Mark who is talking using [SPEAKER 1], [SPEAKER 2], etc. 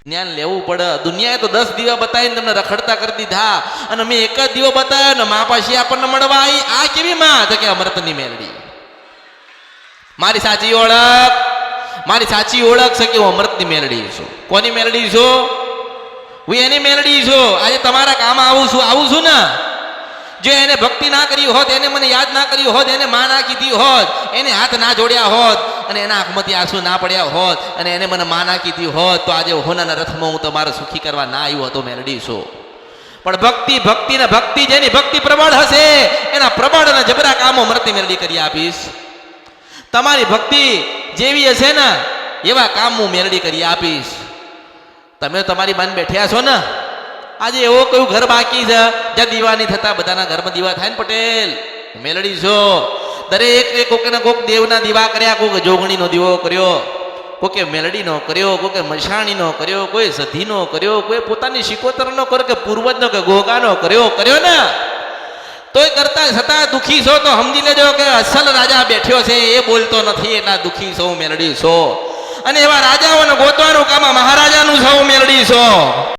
[SPEAKER 1] જ્ઞાન લેવું પડે. દુનિયાએ તો 10 દીવા બતાવીને તમને રખડતા કરી દીધા અને મેં એક જ દીવો બતાવ્યો ને મા પાછી આપણને મળવા આવી. આ કેવી માં? તો કે અમૃતની મેલડી. મારી સાચી ઓળખ છે કે હું અમૃતની મેલડી છું. કોની મેલડી છું? હું એની મેલડી છું. આજે તમારા કામ આવું છું ને. જો એને ભક્તિ ના કરી હોત, એને મને યાદ ના કર્યું હોત, એને માં ના કીધી હોત, એને હાથ ના જોડ્યા હોત અને એના આંખમાંથી આંસુ ના પડ્યા હોત અને એને મને માં ના કીધી હોત તો આજે હોનાના રથમાં હું તમારે સુખી કરવા ના આવ્યો હતો મેલડી છું. પણ ભક્તિ ને ભક્તિ જેની ભક્તિ પ્રબળ હશે એના પ્રબળ અને જબરા કામો અમૃતની મેલડી કરી આપીશ. તમારી ભક્તિ જેવી હશે ને એવા કામ હું મેલડી કરી આપીશ. તમે તમારી બાન બેઠ્યા છો ને. આજે એવો કયું ઘર બાકી છે જ્યાં દીવા નહીં થતા? બધાના ઘરમાં દીવા થાય ને પટેલ. મેલડી છો. દરેક કોકે ને કોક દેવના દીવા કર્યા, કોક જોગણીનો દીવો કર્યો, કોકે મેલડીનો કર્યો, કોકે મશાણીનો કર્યો, કોઈ સધીનો કર્યો, કોઈ પોતાની શિકોતરનો કર્યો કે પૂર્વજનો કે ગોગાનો કર્યો ને. તોય કરતા છતાં દુઃખી છો તો સમજી લેજો કે અસલ રાજા બેઠ્યો છે એ બોલતો નથી એટલા દુઃખી છો મેલડી છો. અને એવા રાજાઓને ગોતવાનું કામ મહારાજાનું છો મેલડી છો.